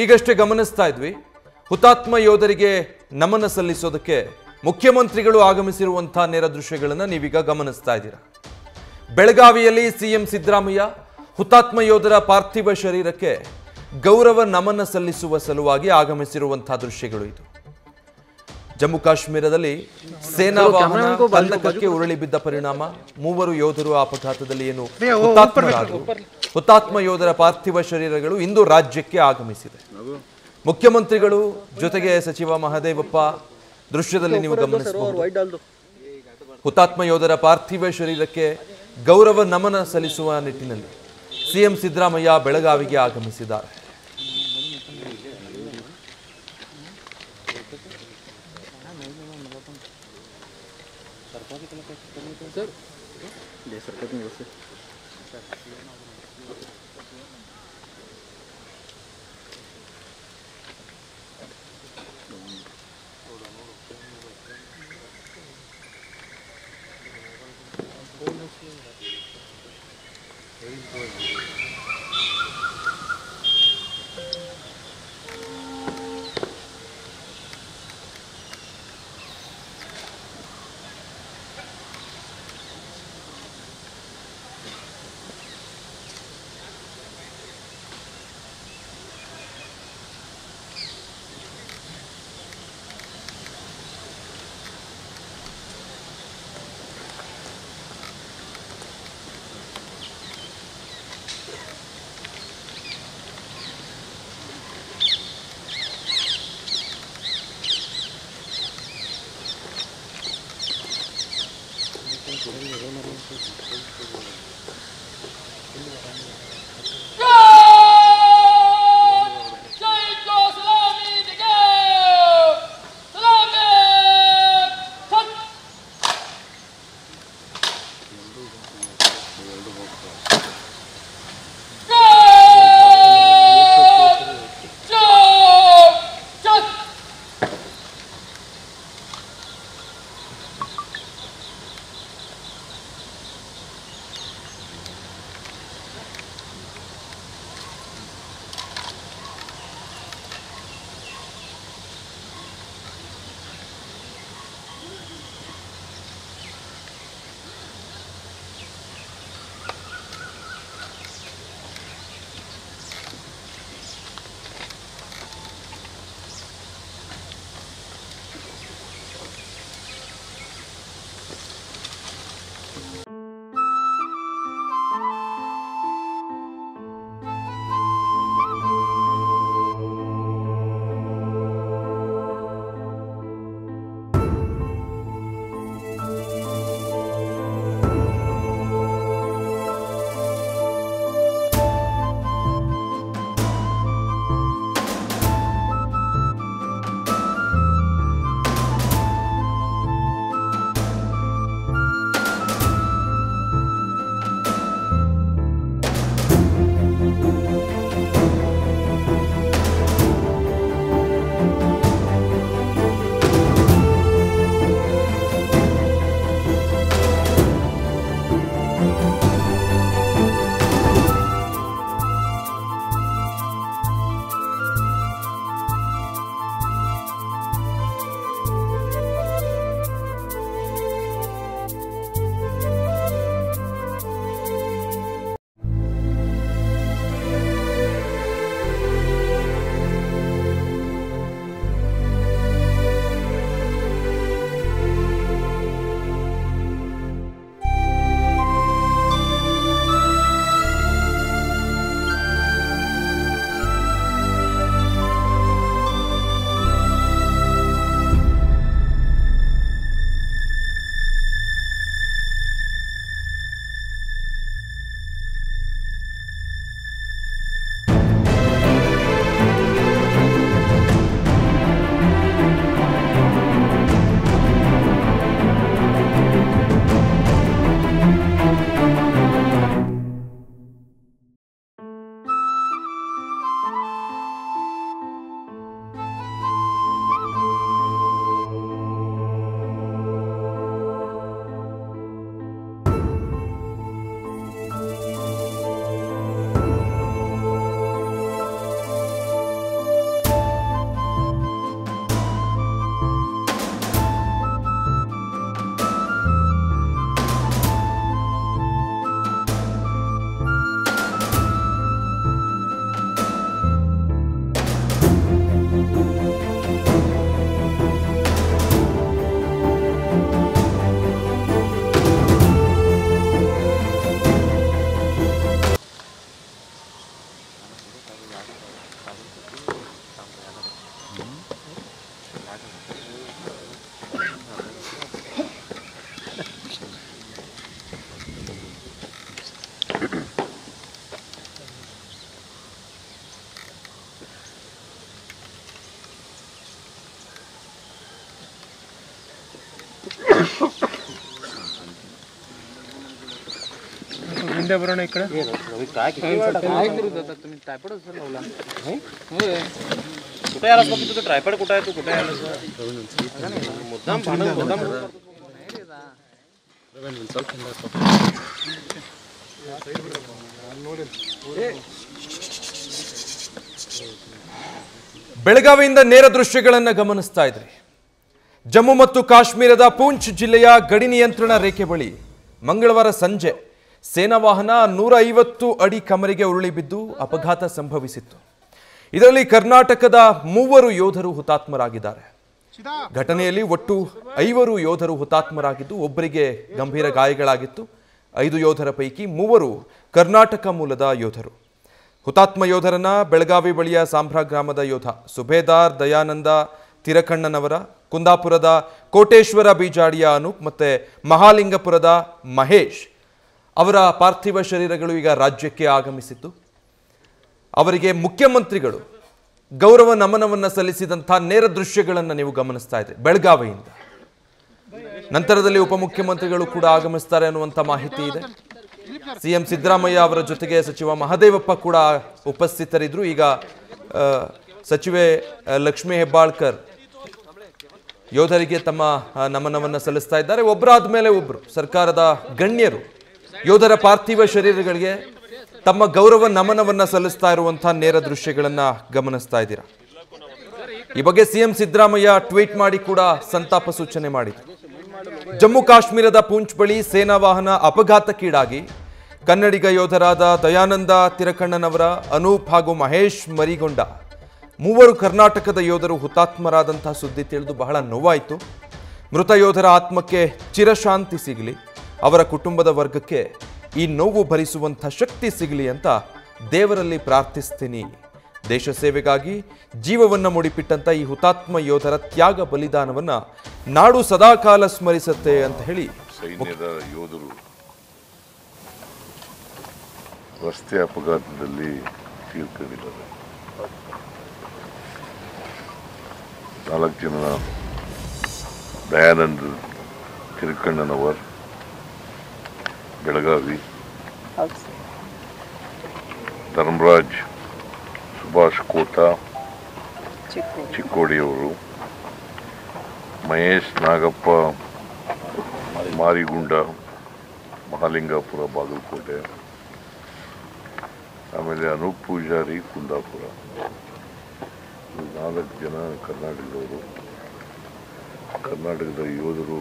ಈಗಷ್ಟೇ ಗಮನಿಸ್ತಾ ಇದ್ವಿ, ಹುತಾತ್ಮ ಯೋಧರಿಗೆ ನಮನ ಸಲ್ಲಿಸೋದಕ್ಕೆ ಮುಖ್ಯಮಂತ್ರಿಗಳು ಆಗಮಿಸಿರುವಂತಹ ನೇರ ದೃಶ್ಯಗಳನ್ನು ನೀವೀಗ ಗಮನಿಸ್ತಾ ಇದ್ದೀರಾ. ಬೆಳಗಾವಿಯಲ್ಲಿ ಸಿಎಂ ಸಿದ್ದರಾಮಯ್ಯ ಹುತಾತ್ಮ ಯೋಧರ ಪಾರ್ಥಿವ ಶರೀರಕ್ಕೆ ಗೌರವ ನಮನ ಸಲ್ಲಿಸುವ ಸಲುವಾಗಿ ಆಗಮಿಸಿರುವಂತಹ ದೃಶ್ಯಗಳು ಇದು. ಜಮ್ಮು ಕಾಶ್ಮೀರದಲ್ಲಿ ಸೇನಾ ವಾಹನ ಕಂದಕಕ್ಕೆ ಉರುಳಿ ಬಿದ್ದ ಪರಿಣಾಮ 3 ಯೋಧರು ಅಪಘಾತದಲ್ಲಿ ಏನು ಹುತಾತ್ಮರಾದರು. ಹುತಾತ್ಮ ಯೋಧರ ಪಾರ್ಥಿವ ಶರೀರಗಳು ಇಂದು ರಾಜ್ಯಕ್ಕೆ ಆಗಮಿಸಿದೆ. ಮುಖ್ಯಮಂತ್ರಿಗಳು ಜೊತೆಗೆ ಸಚಿವ ಮಹದೇವಪ್ಪ ದೃಶ್ಯದಲ್ಲಿ ನೀವು ಗಮನಿಸಬಹುದು. ಹುತಾತ್ಮ ಯೋಧರ ಪಾರ್ಥಿವ ಶರೀರಕ್ಕೆ ಗೌರವ ನಮನ ಸಲ್ಲಿಸುವ ನಿಟ್ಟಿನಲ್ಲಿ ಸಿಎಂ ಸಿದ್ದರಾಮಯ್ಯ ಬೆಳಗಾವಿಗೆ ಆಗಮಿಸಿದ್ದಾರೆ. बरोबर इकडे कुठे आलास बघ तुझं ट्रायपॉड कुठे आहे तू कुठे आलास मुद्दाम मुद्दाम ಬೆಳಗಾವಿಯಿಂದ ನೇರ ದೃಶ್ಯಗಳನ್ನು ಗಮನಿಸ್ತಾ ಇದ್ರಿ. ಜಮ್ಮು ಮತ್ತು ಕಾಶ್ಮೀರದ ಪೂಂಚ್ ಜಿಲ್ಲೆಯ ಗಡಿ ನಿಯಂತ್ರಣ ರೇಖೆ ಬಳಿ ಮಂಗಳವಾರ ಸಂಜೆ ಸೇನಾ ವಾಹನ 150 ಅಡಿ ಕಮರಿಗೆ ಉರುಳಿ ಬಿದ್ದು ಅಪಘಾತ ಸಂಭವಿಸಿತ್ತು. ಇದರಲ್ಲಿ ಕರ್ನಾಟಕದ 3 ಯೋಧರು ಹುತಾತ್ಮರಾಗಿದ್ದಾರೆ. ಘಟನೆಯಲ್ಲಿ ಒಟ್ಟು 5 ಯೋಧರು ಹುತಾತ್ಮರಾಗಿದ್ದು ಒಬ್ಬರಿಗೆ ಗಂಭೀರ ಗಾಯಗಳಾಗಿತ್ತು. 5 ಯೋಧರ ಪೈಕಿ 3 ಕರ್ನಾಟಕ ಮೂಲದ ಯೋಧರು. ಹುತಾತ್ಮ ಯೋಧರನ್ನ ಬೆಳಗಾವಿ ಬಳಿಯ ಸಾಂಬ್ರಾ ಗ್ರಾಮದ ಯೋಧ ಸುಬೇದಾರ್ ದಯಾನಂದ ತಿರಕಣ್ಣನವರ, ಕುಂದಾಪುರದ ಕೋಟೇಶ್ವರ ಬೀಜಾಡಿಯ ಅನೂಪ್ ಮತ್ತೆ ಮಹಾಲಿಂಗಪುರದ ಮಹೇಶ್ ಅವರ ಪಾರ್ಥಿವ ಶರೀರಗಳು ಈಗ ರಾಜ್ಯಕ್ಕೆ ಆಗಮಿಸಿತ್ತು. ಅವರಿಗೆ ಮುಖ್ಯಮಂತ್ರಿಗಳು ಗೌರವ ನಮನವನ್ನು ಸಲ್ಲಿಸಿದಂಥ ನೇರ ದೃಶ್ಯಗಳನ್ನು ನೀವು ಗಮನಿಸ್ತಾ ಇದ್ರಿ ಬೆಳಗಾವಿಯಿಂದ. ನಂತರದಲ್ಲಿ ಉಪಮುಖ್ಯಮಂತ್ರಿಗಳು ಕೂಡ ಆಗಮಿಸ್ತಾರೆ ಅನ್ನುವಂಥ ಮಾಹಿತಿ ಇದೆ. ಸಿಎಂ ಸಿದ್ದರಾಮಯ್ಯ ಅವರ ಜೊತೆಗೆ ಸಚಿವ ಮಹದೇವಪ್ಪ ಕೂಡ ಉಪಸ್ಥಿತರಿದ್ದರು. ಈಗ ಸಚಿವೆ ಲಕ್ಷ್ಮೀ ಹೆಬ್ಬಾಳ್ಕರ್ ಯೋಧರಿಗೆ ತಮ್ಮ ನಮನವನ್ನು ಸಲ್ಲಿಸ್ತಾ ಇದ್ದಾರೆ. ಒಬ್ಬರಾದ ಮೇಲೆ ಒಬ್ಬರು ಸರ್ಕಾರದ ಗಣ್ಯರು ಯೋಧರ ಪಾರ್ಥಿವ ಶರೀರಗಳಿಗೆ ತಮ್ಮ ಗೌರವ ನಮನವನ್ನು ಸಲ್ಲಿಸ್ತಾ ಇರುವಂಥ ನೇರ ದೃಶ್ಯಗಳನ್ನು ಗಮನಿಸ್ತಾ ಇದ್ದೀರಾ. ಈ ಬಗ್ಗೆ ಸಿಎಂ ಸಿದ್ದರಾಮಯ್ಯ ಟ್ವೀಟ್ ಮಾಡಿ ಕೂಡ ಸಂತಾಪ ಸೂಚನೆ ಮಾಡಿದರು. ಜಮ್ಮು ಕಾಶ್ಮೀರದ ಪೂಂಚ್ ಬಳಿ ಸೇನಾ ವಾಹನ ಅಪಘಾತಕ್ಕೀಡಾಗಿ ಕನ್ನಡಿಗ ಯೋಧರಾದ ದಯಾನಂದ ತಿರಕಣ್ಣನವರ, ಅನೂಪ್ ಹಾಗೂ ಮಹೇಶ್ ಮರಿಗೊಂಡ 3 ಕರ್ನಾಟಕದ ಯೋಧರು ಹುತಾತ್ಮರಾದಂತಹ ಸುದ್ದಿ ತಿಳಿದು ಬಹಳ ನೋವಾಯಿತು. ಮೃತ ಯೋಧರ ಆತ್ಮಕ್ಕೆ ಚಿರಶಾಂತಿ ಸಿಗಲಿ, ಅವರ ಕುಟುಂಬದ ವರ್ಗಕ್ಕೆ ಈ ನೋವು ಭರಿಸುವಂಥ ಶಕ್ತಿ ಸಿಗಲಿ ಅಂತ ದೇವರಲ್ಲಿ ಪ್ರಾರ್ಥಿಸ್ತೀನಿ. ದೇಶ ಸೇವೆಗಾಗಿ ಜೀವವನ್ನು ಮುಡಿಪಿಟ್ಟಂತ ಈ ಹುತಾತ್ಮ ಯೋಧರ ತ್ಯಾಗ ಬಲಿದಾನವನ್ನ ನಾಡು ಸದಾಕಾಲ ಸ್ಮರಿಸುತ್ತೆ ಅಂತ ಹೇಳಿ ಸೈನ್ಯದ ಯೋಧರು ರಸ್ತೆ ಅಪಘಾತದಲ್ಲಿ ತೀರ್ಕೊಂಡಿದ್ದಾರೆ. 4 ಜನ ದಯಾನಂದ್ ತಿರುಕಣ್ಣನವರ್ ಬೆಳಗಾವಿ, ಧರ್ಮರಾಜ್ ಸುಭಾಷ್ ಕೋಟಾ ಚಿಕ್ಕೋಡಿಯವರು, ಮಹೇಶ್ ನಾಗಪ್ಪ ಮಾರಿಗುಂಡ ಮಹಾಲಿಂಗಾಪುರ ಬಾಗಲಕೋಟೆ, ಆಮೇಲೆ ಅನೂಪ್ ಪೂಜಾರಿ ಕುಂದಾಪುರ. 4 ಜನ ಕರ್ನಾಟಕದವರು. ಕರ್ನಾಟಕದ ಯೋಧರು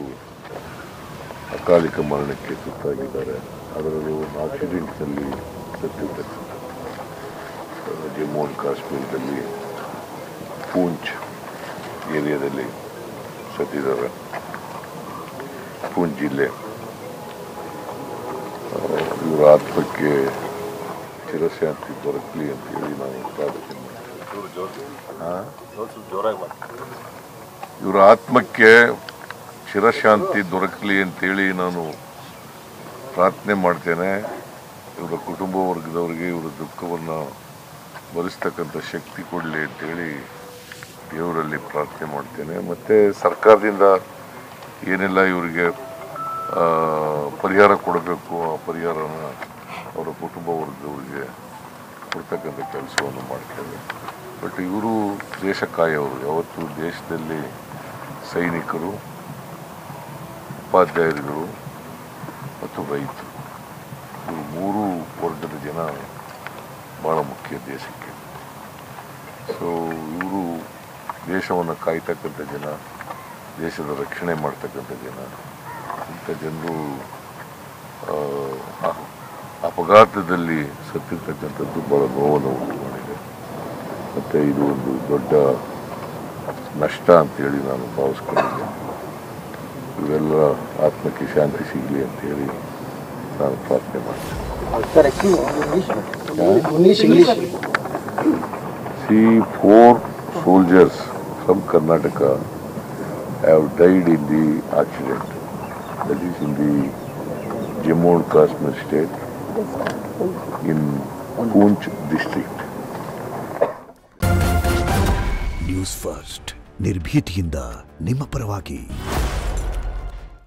ಅಕಾಲಿಕ ಮರಣಕ್ಕೆ ತುತ್ತಾಗಿದ್ದಾರೆ. ಅದರಲ್ಲೂ ಒಂದು ಆಕ್ಸಿಡೆಂಟ್ನಲ್ಲಿ ಸತ್ತಿರ್ತಕ್ಕಂಥ ಜಮ್ಮು ಅಂಡ್ ಕಾಶ್ಮೀರದಲ್ಲಿ ಪೂಂಚ್ ಏರಿಯಾದಲ್ಲಿ ಸತ್ತಿದ್ದಾರೆ. ಪೂಂಚ್ ಜಿಲ್ಲೆ. ಇವರ ಆತ್ಮಕ್ಕೆ ಚಿರಶಾಂತಿ ದೊರಕಲಿ ಅಂತೇಳಿ ನಾವು ಪ್ರಾರ್ಥನೆ ಇವರ ಆತ್ಮಕ್ಕೆ ಚಿರಶಾಂತಿ ದೊರಕಲಿ ಅಂತೇಳಿ ನಾನು ಪ್ರಾರ್ಥನೆ ಮಾಡ್ತೇನೆ. ಇವರ ಕುಟುಂಬ ವರ್ಗದವರಿಗೆ ಇವರ ದುಃಖವನ್ನು ಭರಿಸ್ತಕ್ಕಂಥ ಶಕ್ತಿ ಕೊಡಲಿ ಅಂತೇಳಿ ದೇವರಲ್ಲಿ ಪ್ರಾರ್ಥನೆ ಮಾಡ್ತೇನೆ. ಮತ್ತು ಸರ್ಕಾರದಿಂದ ಏನೆಲ್ಲ ಇವರಿಗೆ ಪರಿಹಾರ ಕೊಡಬೇಕು ಆ ಪರಿಹಾರನ ಅವರ ಕುಟುಂಬ ವರ್ಗದವರಿಗೆ ಕೊಡ್ತಕ್ಕಂಥ ಕೆಲಸವನ್ನು ಮಾಡ್ತೇವೆ. ಬಟ್ ಇವರು ದೇಶ ಕಾಯೋರು. ಯಾವತ್ತು ದೇಶದಲ್ಲಿ ಸೈನಿಕರು, ಉಪಾಧ್ಯಾಯರುಗಳು ಮತ್ತು ರೈತರು, ಇವರು 3 ವರ್ಗದ ಜನ ಭಾಳ ಮುಖ್ಯ ದೇಶಕ್ಕೆ. ಸೊ ಇವರು ದೇಶವನ್ನು ಕಾಯ್ತಕ್ಕಂಥ ಜನ, ದೇಶದ ರಕ್ಷಣೆ ಮಾಡ್ತಕ್ಕಂಥ ಜನ. ಇಂಥ ಜನರು ಅಪಘಾತದಲ್ಲಿ ಸತ್ತಿರ್ತಕ್ಕಂಥದ್ದು ಭಾಳ ನೋವನ್ನು ಉಂಟು ಮಾಡಿದೆ. ಮತ್ತು ಇದು ಒಂದು ದೊಡ್ಡ ನಷ್ಟ ಅಂತೇಳಿ ನಾನು ಭಾವಿಸ್ಕೊಂಡಿದ್ದೆ. ಇವರೆಲ್ಲ ಆತ್ಮಕ್ಕೆ ಶಾಂತಿ ಸಿಗಲಿ ಅಂತೇಳಿ ನಾನು ಪ್ರಾರ್ಥನೆ ಮಾಡ್ತೇನೆ. See, 4 soldiers from Karnataka have died in the accident. That is in the Jammu and Kashmir state, in Poonch district. News first ನಿರ್ಭೀತಿಯಿಂದ ನಿಮ್ಮ ಪರವಾಗಿ.